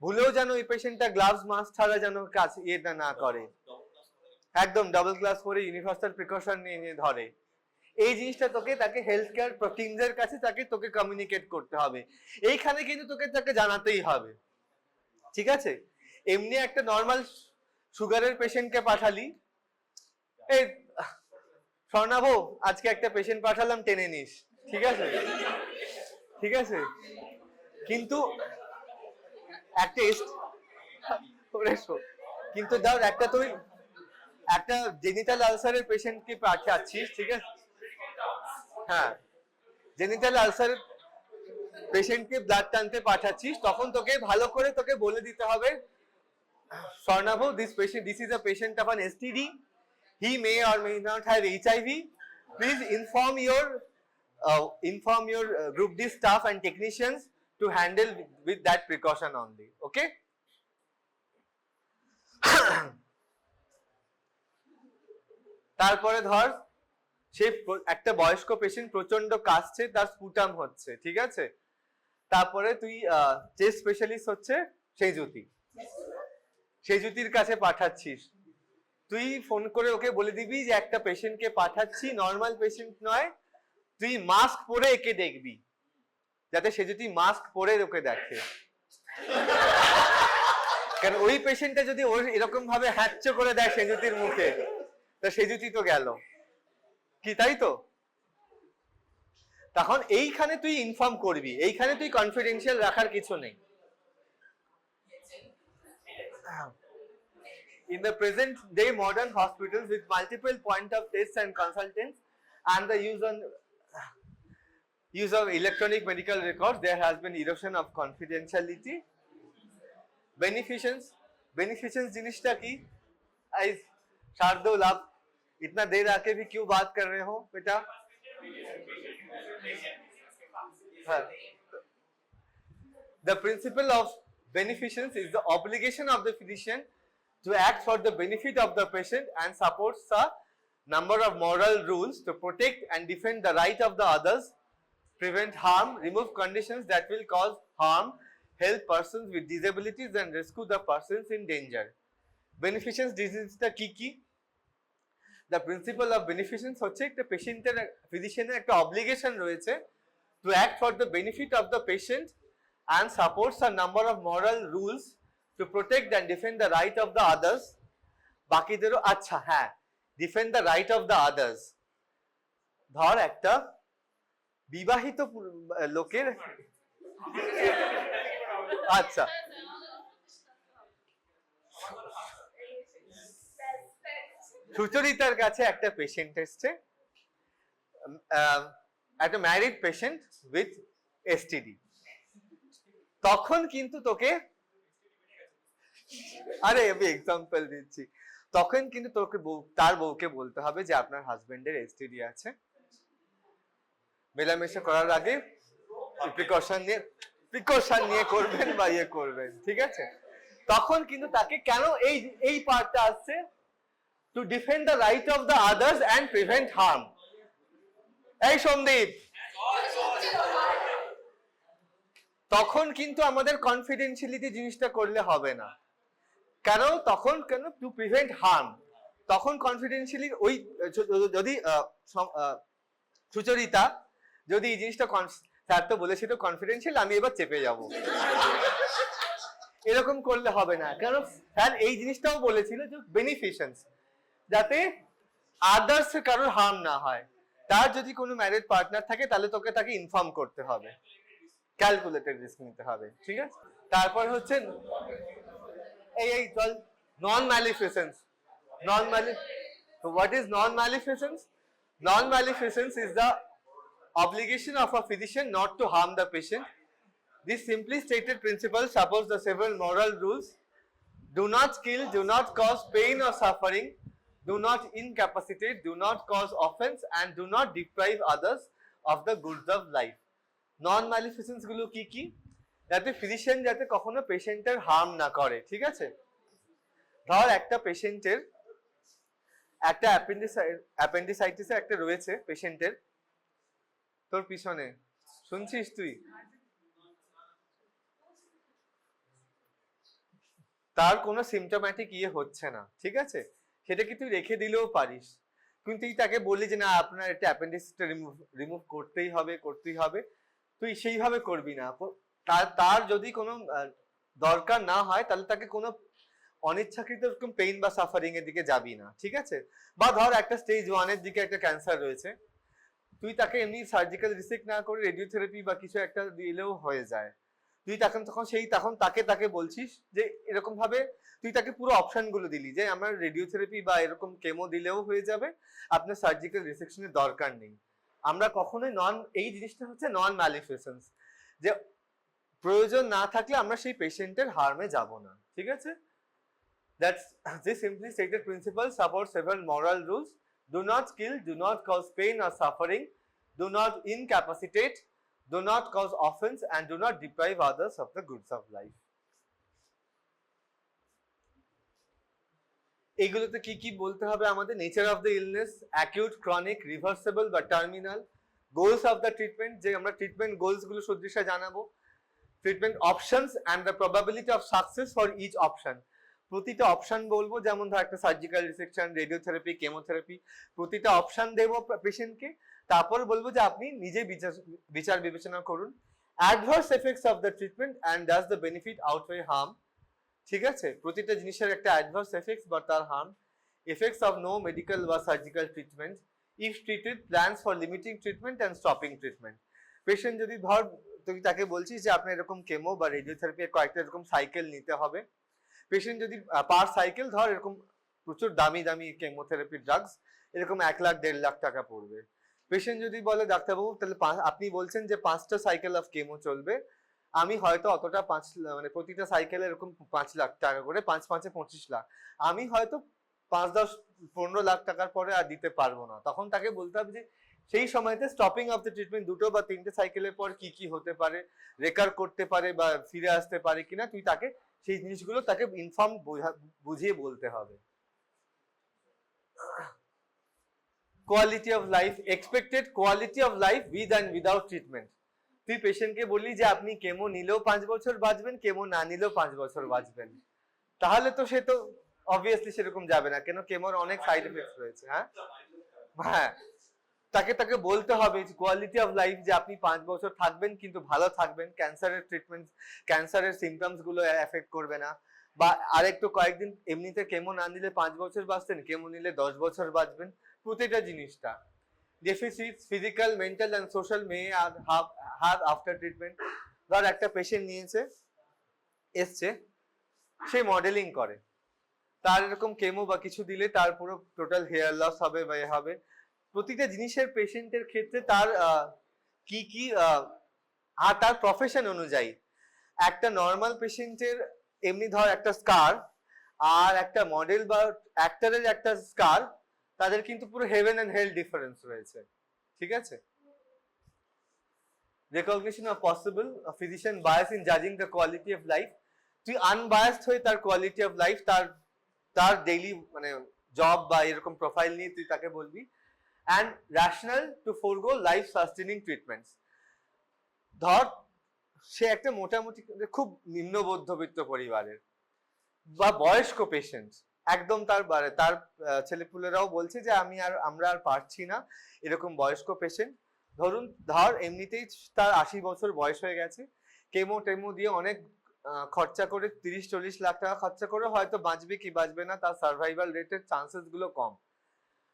ভুলেও যেন এই পেশেন্টটা গ্লাভস মাস্ক ছাড়া যেন কাজ এটা না করে, একদম ডাবল গ্লাস পরে ইউনিভার্সাল প্রিকশন নিয়ে ধরে। এই জিনিসটা তাকে হেলথ কেয়ার টিমদের কাছে তোকে কমিউনিকেট করতে হবে, এইখানে কিন্তু তাকে জানাতেই হবে, ঠিক আছে? এমনি একটা নর্মাল সুগারের পেশেন্টকে পাঠালি, এই স্বর্ণাভ আজকে একটা পেশেন্ট পাঠালাম টেনে নিস, ঠিক আছে, ঠিক আছে, কিন্তু কিন্তু ধর একটা তুই একটা জেনিটাল আলসারের পেশেন্টকে পাঠাচ্ছিস, ঠিক আছে, হ্যাঁ, জেনিটাল আলসার পেশেন্টকে ব্লাড টানতে পাঠাচ্ছিস, তখন তোকে ভালো করে তোকে বলে দিতে হবে, Swarnabhu, this is a patient of an STD. He may or may not have HIV. Please inform your group D staff and technicians to handle with that precaution only. Okay? তারপরে ধর সে একটা বয়স্ক পেশেন্ট প্রচন্ড কাশছে, তার sputum হচ্ছে, ঠিক আছে, তারপরে তুই চেস্ট স্পেশালিস্ট হচ্ছে সেই জ্যোতির কাছে পাঠাচ্ছিস, তুই ফোন করে ওকে বলে দিবি যে একটা পেশেন্টকে পাঠাচ্ছি, নর্মাল পেশেন্ট নয়, তুই মাস্ক পরে একে দেখবি, যাতে সে যদি মাস্ক পরে ওকে দেখে, কারণ ওই পেশেন্টটা যদি ওর এরকম ভাবে হ্যাচ্চ করে দেয় সেজুতির মুখে, তা সেজুতি তো গেল, কি তাই তো? তখন এইখানে তুই ইনফর্ম করবি, এইখানে তুই কনফিডেন্সিয়াল রাখার কিছু নেই। In the present day modern hospitals with multiple point of tests and consultants and the use of electronic medical records, there has been erosion of confidentiality. Beneficence जिनिसटा की आई शार्दुल, आप इतना देर आके भी क्यों बात कर रहे हो बेटा? The principle of beneficence is the obligation of the physician to act for the benefit of the patient and supports a number of moral rules to protect and defend the right of the others, prevent harm, remove conditions that will cause harm, help persons with disabilities and rescue the persons in danger. Beneficence diseaseটা কি? The principle of beneficence হচ্ছে একটা পেশেন্টের ফিজিশিয়ানের একটা obligation রয়েছে to act for the benefit of the patient and supports a number of moral rules to protect and defend the right of the others. বাকিদেরও আচ্ছা হ্যাঁ, defend the right of the others. ধর একটা বিবাহিত লোকের আচ্ছা সুচরিতার কাছে একটা পেশেন্ট এসছে, একটা ম্যারিড পেশেন্ট উইথ এসটিডি। তখন কিন্তু তোকে, আরে আমি এক্সাম্পল দিচ্ছি, তখন কিন্তু তোকে তার বউকে বলতে হবে যে আপনার হাজবেন্ডের এসটিডি আছে, মেলামেশা করার আগে প্রিকশন নিয়ে করবেন বা ইয়ে করবেন, ঠিক আছে? তখন কিন্তু তাকে কেন এই পার্টটা আসছে, to defend the right of the others and prevent harm. এই সন্দীপ, তখন কিন্তু আমাদের কনফিডেন্সিয়ালিটি জিনিসটা করলে হবে না। কেন? তখন কেন টু প্রিভেন্ট হার্ম। তখন কনফিডেন্সিয়ালি ওই যদি সুচরিতা যদি এই জিনিসটা, স্যার তো বলেছিল কনফিডেন্সিয়াল, আমি এবার চেপে যাব, এরকম করলে হবে না। কারণ স্যার এই জিনিসটাও বলেছিল যে বেনিফিসেন্স, যাতে আদার্স কারোর হার্ম না হয়। তার যদি কোনো ম্যারিড পার্টনার থাকে তাহলে তোকে তাকে ইনফর্ম করতে হবে, ক্যালকুলেটেড রিস্ক নিতে হবে, ঠিক আছে? তারপর হচ্ছে এই চল নন ম্যালিফিসেন্স। So what is non-maleficence? Non-maleficence is the obligation of a physician not to harm the patient. This simply stated principle supports the several moral rules: do not kill, do not cause pain or suffering, do not incapacitate, do not cause offense, and do not deprive others of the goods of life. Non-maleficence গুলো কি কি? যাতে physician যাতে কখনো পেশেন্টের harm না করে, ঠিক আছে? ধর একটা পেশেন্টের একটা অ্যাপেন্ডিসাইটিস একটা রয়েছে পেশেন্টের, তোর পিছনে শুনছিস তুই? তার কোনো সিমটোম্যাটিক ইয়ে হচ্ছে না, ঠিক আছে? সেটাকে তুই রেখে দিলেও পারিস, কিন্তু তুই তাকে বললি যে না আপনার একটা অ্যাপেন্ডিক্সটা রিমুভ করতেই হবে, তুই সেইভাবে করবি না। তার যদি কোনো দরকার না হয় তাহলে তাকে কোনো অনিচ্ছাকৃত এরকম পেইন বা সাফারিং এর দিকে যাবি না, ঠিক আছে? বা ধর একটা স্টেজ 1 এর দিকে একটা ক্যান্সার রয়েছে, তুই তাকে এমনি সার্জিক্যাল রিসেক্ট না করে রেডিওথেরাপি বা কিছু একটা দিলেও হয়ে যায়। তুই তখন তাকে বলছিস যে এরকম ভাবে তুই তাকে পুরো অপশন গুলো দিলি যে আমার রেডিওথেরাপি বা এরকম কেমো দিলেও হয়ে যাবে, আপনার সার্জিক্যাল রিসেকশনের দরকার নেই। আমরা কখনোই এই জিনিসটা হচ্ছে নন ম্যালিফিসেন্স, যে প্রয়োজন না থাকলে আমরা সেই পেশেন্টের হার্মে যাব না, ঠিক আছে? That's this simply stated principle supports several moral rules: do not kill, do not cause pain or suffering, do not incapacitate, do not cause offense, and do not deprive others of the goods of life. এগুলোতে কি কি বলতে হবে আমাদের? Nature of the illness, acute, chronic, reversible বা terminal, goals of the treatment, যে আমরা treatment goals গুলো সদৃশে জানাবো, treatment options and the probability of success for each option. প্রতিটা অপশন বলবো, যেমন ধর একটা সার্জিক্যাল রিসেকশন, রেডিওথেরাপি, কেমোথেরাপি, প্রতিটা অপশন দেবো পেশেন্টকে, তারপর বলবো যে আপনি নিজে বিচার বিবেচনা করুন। Adverse effects of the treatment and does the benefit outweigh harm, ঠিক আছে? প্রতিটা জিনিসের একটা অ্যাডভার্স এফেক্টস বা তার harm. Effects of no medical বা surgical treatment, if treated, plans for limiting treatment and stopping treatment. Patient যদি ধর তুই তাকে বলছিস যে আপনার এরকম কেমো বা রেডিওথেরাপি কয়েকটা এরকম সাইকেল নিতে হবে, পেশেন্ট যদি পার সাইকেল ধর এরকম প্রচুর দামি দামি কেমোথেরাপি ড্রাগস এরকম 1 লাখ 1.5 লাখ টাকা পড়বে। পেশেন্ট যদি বলে ডাক্তারবাবু তাহলে আপনি বলছেন যে 5টা সাইকেল অফ কেমো চলবে, আমি হয়তো অতটা মানে প্রতিটা সাইকেলে এরকম 5 লাখ টাকা করে, 5 5 25 লাখ, আমি হয়তো 5 10 15 লাখ টাকার পরে আর দিতে পারবো না। তখন তাকে বলতে হবে যে সেই সময়তে স্টপিং অফ দ্য ট্রিটমেন্ট 2টো বা 3টে সাইকেলের পর কি কি হতে পারে, রেকার করতে পারে বা ফিরে আসতে পারে কিনা, তুই তাকে সেই জিনিসগুলো তাকে ইনফর্ম বুঝিয়ে বলতে হবে। Quality of life, expected quality of life with and without treatment. তুই পেশেন্টকে বললি যে আপনি কেমো নিলেও 5 বছর বাঁচবেন, কেমো না নিলেও 5 বছর বাঁচবেন, তাহলে তো সে তো অবভিয়াসলি সেরকম যাবে না, কেন কেমোর অনেক সাইড এফেক্টস রয়েছে। হ্যাঁ, তাকে তাকে বলতে হবে কোয়ালিটি অফ লাইফ, যে আপনি 5 বছর থাকবেন কিন্তু ভালো থাকবেন, ক্যান্সারের ট্রিটমেন্ট, ক্যান্সারের সিমটমস গুলো এফেক্ট করবে না, বা আরেকটু কয়েকদিন এমনিতে কেমো না নিলে 5 বছর বাঁচতেন, কেমো নিলে 10 বছর বাঁচবেন, প্রতিটা জিনিসটা। Deficits physical, mental and social may have after treatment. ধর একটা পেশেন্ট এসছে, সে মডেলিং করে, তার এরকম কেমো বা কিছু দিলে তার পুরো টোটাল হেয়ার লস হবে বা হবে। প্রতিটা জিনিসের পেশেন্টের ক্ষেত্রে তার কি কি আর তার প্রফেশন অনুযায়ী, একটা নর্মাল পেশেন্টের এমনি ধর একটা স্কার আর একটা মডেল বা অ্যাক্টরের একটা স্কার, তাদের কিন্তু পুরো হেভেন এন্ড হেল ডিফারেন্স রয়েছে, ঠিক আছে? Recognition of possible physician bias in জাজিং দ্য কোয়ালিটি অফ লাইফ। তুই আনবায়াসড হয়ে তার কোয়ালিটি অফ লাইফ, তার ডেইলি মানে জব বা এরকম প্রোফাইল নিয়ে তুই তাকে বলবি। And rational to forgo life sustaining treatments. ধর সে একটা মোটামুটি খুব নিম্ন মধ্যবিত্ত পরিবারের বা বয়স্ক পেশেন্ট, একদম তার ছেলেপুলেরাও বলছে যে আমরা আর পারছি না, এরকম বয়স্ক পেশেন্ট। ধর এমনিতেই তার 80 বছর বয়স হয়ে গেছে, কেমো টেমো দিয়ে অনেক খরচা করে 30-40 লাখ টাকা খরচা করে হয়তো বাঁচবে কি বাঁচবে না, তার সার্ভাইভাল রেটের চান্সেস গুলো কম।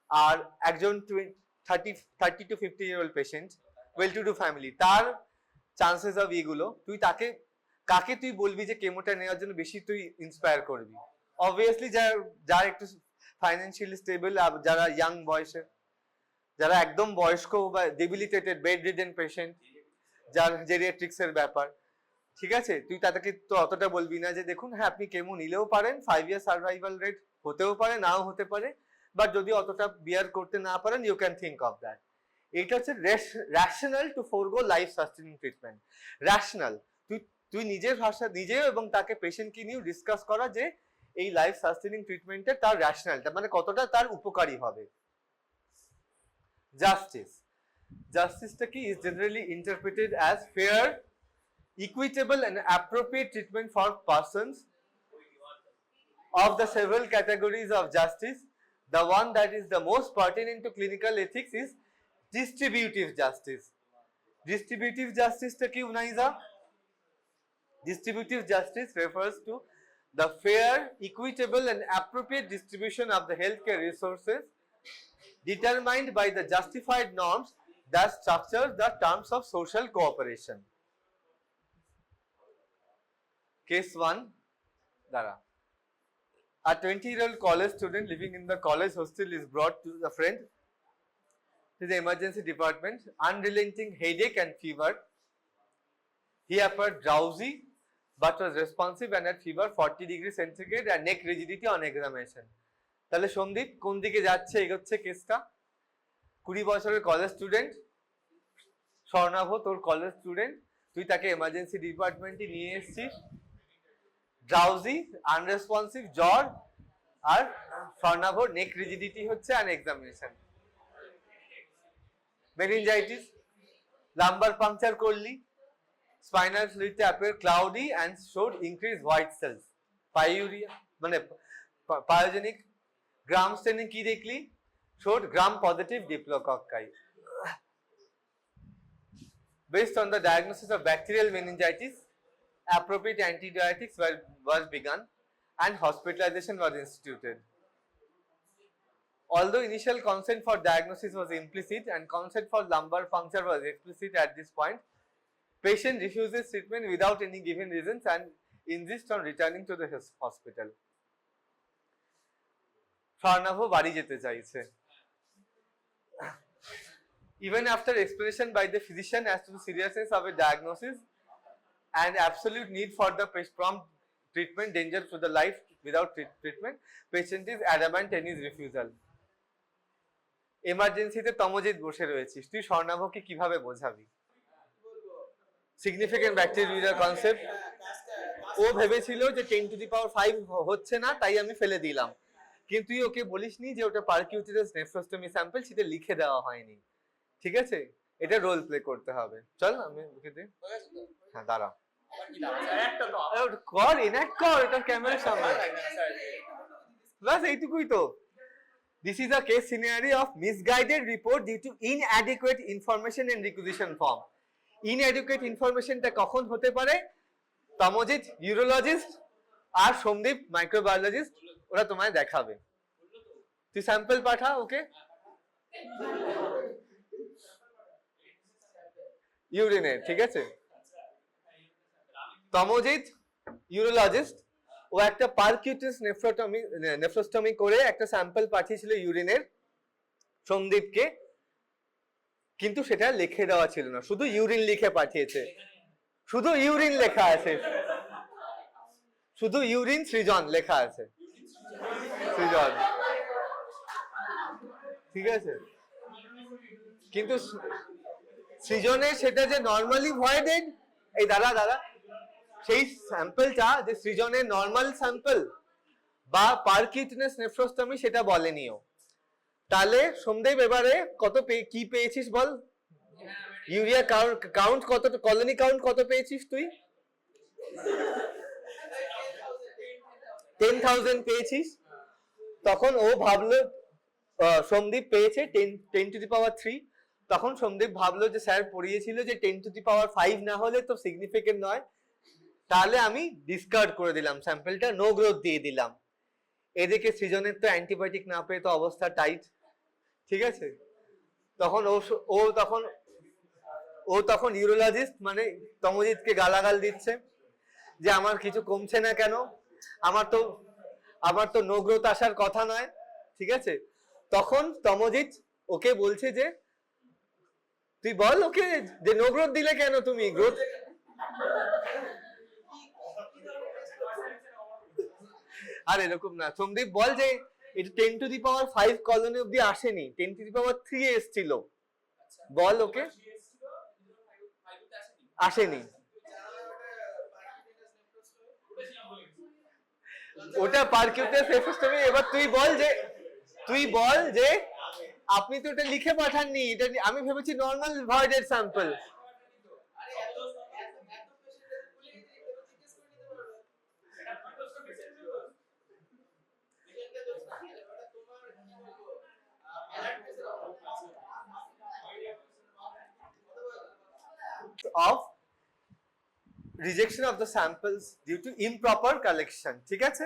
আর একজন 30 to 50 year old patient, well to do family, তার চান্সেস অফ এগুলো, তুই কাকে তুই বলবি যে কেমোটা নেওয়ার জন্য বেশি তুই ইন্সপায়ার করবি? অবভিয়াসলি যার একটু ফাইন্যান্সিয়ালি স্টেবল, যারা ইয়াং বয়সের, যারা একদম বয়স্ক বা ডেবিলিটেটেড বেড রিডেন পেশেন্ট, যার জেরিয়াট্রিক্স এর ব্যাপার, ঠিক আছে? তুই তাদেরকে তো অতটা বলবি না যে দেখুন হ্যাঁ আপনি কেমো নিলেও পারেন, 5 year সার্ভাইভাল রেট হতেও পারে, নাও হতে পারে, বাট যদি অতটা বিয়ার করতে না পারেন you can think of that. এটা হচ্ছে rational to forgo life sustaining treatment. Rational, তুই নিজের ভাষা নিজে এবং তাকে পেশেন্টকে নিয়েও ডিসকাস করা যে এই লাইফ সাস্টেনিং ট্রিটমেন্টে তার রেশনালটা মানে কতটা তার উপকারী হবে। জাস্টিস, জাস্টিসটা কি is generally interpreted as fair, equitable and appropriate treatment for persons of the several categories of justice. The one that is the most pertinent to clinical ethics is distributive justice. Distributive justice ta ki Unaiza? Distributive justice refers to the fair, equitable and appropriate distribution of the healthcare resources determined by the justified norms that structure the terms of social cooperation. Case 1, Dara. A 20-year-old college student living in the college hostel is brought to a friend to the emergency department, unrelenting headache and fever. He appeared drowsy but was responsive and had fever 40 degrees centigrade and neck rigidity on examination. তাহলে সন্দীপ কোন দিকে যাচ্ছে এগোচ্ছে কেসটা? 20 বছরের college student, Swarnabh তোর college student, তুই তাকে এমার্জেন্সি ডিপার্টমেন্টে নিয়ে এসেছিস, ড্রাউজি, আনরেসপন্সিভ, জ্বর, আর স্বর্ণাভ নেক রিজিডিটি হচ্ছে আর এক্সামিনেশন। মেনিনজাইটিস, লাম্বার পাংচার করলি, স্পাইনাল ফ্লুইডে appear cloudy and showed increase white cells, pyuria মানে পায়োজেনিক, গ্রাম স্টেনিং কি দেখলি? Showed gram positive diplococci. Based on the diagnosis of bacterial meningitis, appropriate antibiotics was begun and hospitalization was instituted. Although initial consent for diagnosis was implicit and consent for lumbar puncture was explicit at this point, patient refuses treatment without any given reasons and insists on returning to the hospital. Swarnabh বাড়ি যেতে চাইছে। Even after explanation by the physician as to the seriousness of a diagnosis and absolute need for the prompt treatment, danger to the life without treatment, patient is adamant in his refusal. এমার্জেন্সিতে Tamajit বসে রয়েছিস, তুই স্বর্ণাভকে কিভাবে বোঝাবি? Significant bacterial concept, ও ভেবেছিল যে 10 to the power 5 হচ্ছে না তাই আমি ফেলে দিলাম, কিন্তু তুই ওকে বলিসনি যে ওটা পারকিউটেরাস নেফ্রোস্টমি স্যাম্পল, সেটা লিখে দেওয়া হয়নি, ঠিক আছে? এটা রোল প্লে করতে হবে। চল আমি ওকে দে, হ্যাঁ দাঁড়া কর, ইনঅ্যাক্ট কর, এটা ক্যামেরার সামনে, বাস এইটুকুই তো। This is a case scenario of misguided report due to inadequate information and requisition form. Inadequate information টা কখন হতে পারে? তমজিৎ ইউরোলজিস্ট আর সন্দীপ মাইক্রোবায়োলজিস্ট ওরা তোমায় দেখাবে। তুই স্যাম্পল পাঠা ওকে, ইউরিনের, ঠিক আছে। তমজিৎ ইউরোলজিস্ট ও একটা পারকিউটাস নেফ্রোস্টমি করে একটা স্যাম্পল পাঠিয়েছিল ইউরিনের সন্দীপকে, কিন্তু সেটা লিখে দেওয়া ছিল না, শুধু ইউরিন লিখে পাঠিয়েছে, শুধু ইউরিন লেখা আছে, শুধু ইউরিন সৃজন লেখা আছে, সৃজন, ঠিক আছে। কিন্তু সৃজনের সেটা যে নর্মালি ভয়েডেড, এই দাদা সেই স্যাম্পলটা যে সৃজনের নর্মাল স্যাম্পল বা পারকিউটাস নেফ্রোস্টমি সেটা বলেনিও। তাহলে সোমদেব এবারে কত কি পেয়েছিস বল? ইউরিয়া কাউন্ট কত, কলোনি কাউন্ট কত পেয়েছিস তুই? 10,000 পেয়েছিস। তখন ও ভাবলো সোমদীপ পেয়েছে 10 to the power 3। তখন সোমদীপ ভাবলো যে স্যার পড়িয়েছিল যে 10 to the power 5 না হলে তো সিগনিফিকেন্ট নয়, তাহলে আমি ডিসকার্ড করে দিলাম স্যাম্পলটা, নো গ্রোথ দিয়ে দিলাম। এদিকে সৃজনের তো অ্যান্টিবায়োটিক না পেয়ে তো অবস্থা টাইট, ঠিক আছে। তখন ও তখন ইউরোলজিস্ট মানে তমজিৎকে গালাগাল দিচ্ছে যে আমার কিছু কমছে না কেন, আমার তো নো গ্রোথ আসার কথা নয়, ঠিক আছে। তখন তমজিৎ ওকে বলছে যে তুই বল ওকে যে নো গ্রোথ দিলে কেন তুমি, গ্রোথ আর এরকম না। সোমদীপ বল যে এটা 10 to the power 5 কলোনি অব্দি আসেনি, 10 to the power 3 এসেছিল, বল ওকে। আসেনি, ওটা পারকিউটাস নেফ্রোস্টমি। এবার তুই বল যে আপনি তো এটা লিখে পাঠাননি, এটা আমি ভেবেছি normal voided sample. of rejection of the samples due to improper collection, ঠিক আছে।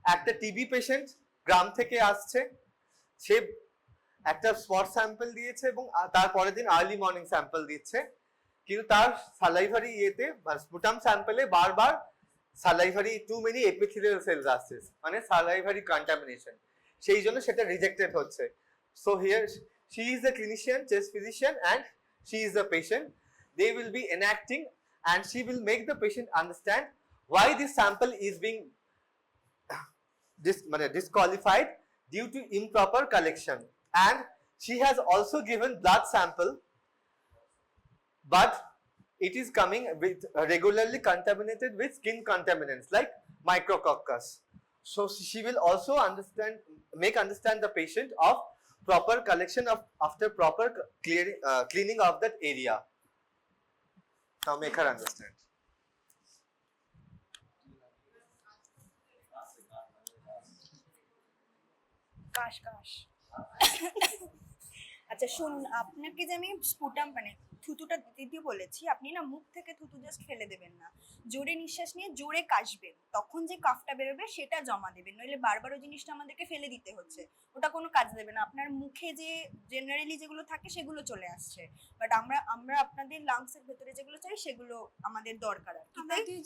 একটা টিবি পেশেন্ট গ্রাম থেকে আসছে, সে একটা স্পট স্যাম্পল দিয়েছে এবং তারপরের দিন আর্লি মর্নিং স্যাম্পল দিচ্ছে, কিন্তু তার সালাইভারি ইয়েতে বা স্পুটাম স্যাম্পলে বারবার সালাইভারি টু মেনি এপিথেলিয়াল সেলস আসছে, মানে সালাইভারি কন্টামিনেশন, সেই জন্য সেটা রিজেক্টেড হচ্ছে। So here she is the clinician, chest physician, and she is the patient. They will be enacting and she will make the patient understand why this sample is being disqualified due to improper collection. And she has also given blood sample, but it is coming with regularly contaminated with skin contaminants like micrococcus. So she will also make understand the patient of proper collection of after proper cleaning of that area. Now make her understand. কাশ আচ্ছা শুনুন, আপনাকে যে আমি sputum মানে থুতুটা দিতে বলেছি, আপনি না মুখ থেকে থুতু জাস্ট ফেলে দেবেন না, জোরে নিঃশ্বাস নিয়ে জোরে কাশবেন, তখন যে কাফটা বেরোবে সেটা জমা দেবেন, নইলে বারবার ওই জিনিসটা আমাদেরকে ফেলে দিতে হচ্ছে, ওটা কোনো কাজ দেবে না। আপনার মুখে যে জেনারেলি যেগুলো থাকে সেগুলো চলে আসছে, বাট আমরা আপনাদের লাংসের ভেতরে যেগুলো চাই সেগুলো আমাদের দরকার আর কি।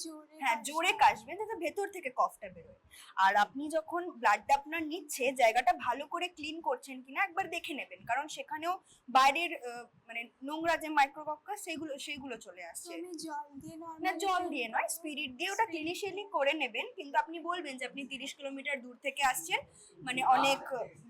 হ্যাঁ, জোরে কাশবেন যাতে ভেতর থেকে কফটা বেরোয়। আর আপনি যখন ব্লাডটা আপনার নিচ্ছে, জায়গাটা ভালো করে ক্লিন করছেন কিনা একবার দেখে নেবেন, কারণ সেখানেও বাইরের মানে নোংরা যে মাইক্রোকক্কাস সেগুলো চলে আসছে। না জল দিয়ে নয়, স্পিরিট দিয়ে ওটা ক্লিনিশিয়ালি করে নেবেন, কিন্তু আপনি বলবেন যে আপনি 30 কিলোমিটার দূর থেকে আসছেন, মানে অনেক